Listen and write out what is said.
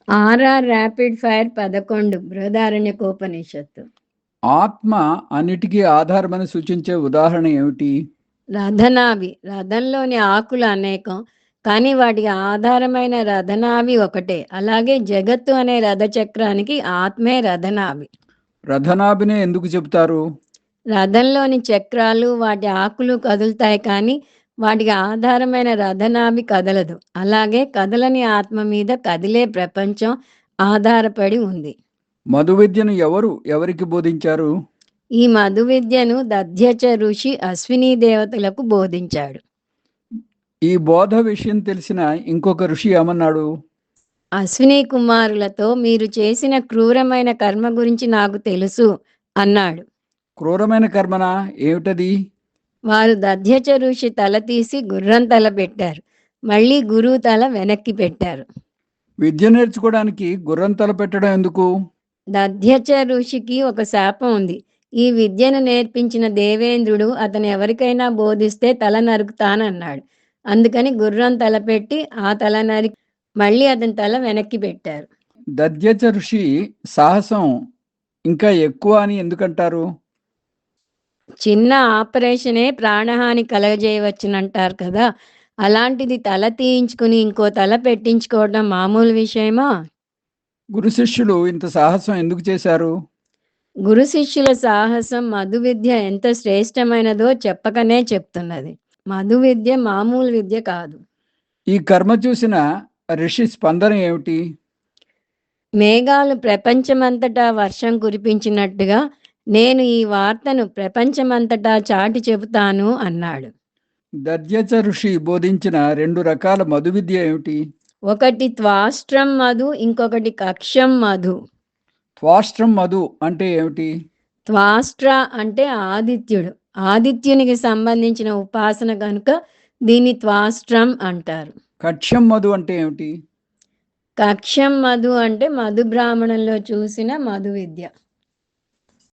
RR rapid fire 11 బృహదారణ్యకోపనిషత్తు. ఆత్మ అన్నిటికీ ఆధారమని సూచించే ఉదాహరణ ఏమిటి? రథనాభి. రథంలోని ఆకులు అనేకం, కానీ వాటికి ఆధారమైన రథనాభి ఒకటే. అలాగే జగత్తు అనే రథచక్రానికి ఆత్మే రథనాభి. రథనాభినే ఎందుకు చెబుతారు? రథంలోని చక్రాలు వాటి ఆకులు కదులుతాయి, కానీ వాటికి ఆధారమైన రథనాభి కదలదు. అలాగే కదలని ఆత్మ మీద కదిలే ప్రపంచం ఆధారపడి ఉంది. మధు విద్యను ఎవరికి బోధించారు? ఈ మధు విద్యను దధ్యచ ఋషి అశ్విని దేవతలకు బోధించాడు. ఈ బోధ విషయం తెలిసిన ఇంకొక ఋషి ఏమన్నాడు? అశ్విని కుమారులతో మీరు చేసిన క్రూరమైన కర్మ గురించి నాకు తెలుసు అన్నాడు. క్రూరమైన కర్మనా? ఏమిటది? వారు దధ్యచ ఋషి తల తీసి గుర్రం తల పెట్టారు. మళ్ళీ గురువు తల వెనక్కి పెట్టారు. విద్య నేర్చుకోవడానికి గుర్రం తల పెట్టడం ఎందుకు? దధ్యచ ఋషికి ఒక శాపం ఉంది. ఈ విద్యను నేర్పించిన దేవేంద్రుడు అతను ఎవరికైనా బోధిస్తే తల నరుకుతానన్నాడు. అందుకని గుర్రం తల పెట్టి ఆ తల నరికి మళ్ళీ అతని తల వెనక్కి పెట్టారు. దధ్యచ ఋషి సాహసం ఇంకా ఎక్కువ అని ఎందుకంటారు? చిన్న ఆపరేషనే ప్రాణహాని కలగజేయవచ్చునంటారు కదా, అలాంటిది తల తీయించుకుని ఇంకో తల పెట్టించుకోవడం మామూలు విషయమా? గురు శిష్యులు ఇంత సాహసం ఎందుకు చేశారు? గురు శిష్యుల సాహసం మధు విద్య ఎంత శ్రేష్టమైనదో చెప్పకనే చెప్తున్నది. మధు విద్య మామూలు విద్య కాదు. ఈ కర్మ చూసిన ఋషి స్పందన ఏమిటి? మేఘాలు ప్రపంచమంతటా వర్షం కురిపించినట్టుగా నేను ఈ వార్తను ప్రపంచమంతటా చాటి చెబుతాను అన్నాడు. దధ్యచ ఋషి బోధించిన 2 రకాల మధు విద్య ఏమిటి? ఒకటి త్వాష్ట్రం మధు, ఇంకొకటి కక్షం మధు. త్వాష్ట్రం మధు అంటే ఏమిటి? త్వాష్ట్ర అంటే ఆదిత్యుడు. ఆదిత్యునికి సంబంధించిన ఉపాసన కనుక దీన్ని త్వాష్ట్రం అంటారు. కక్ష్యం మధు అంటే ఏమిటి? కక్షం మధు అంటే మధు బ్రాహ్మణంలో చూసిన మధు విద్య.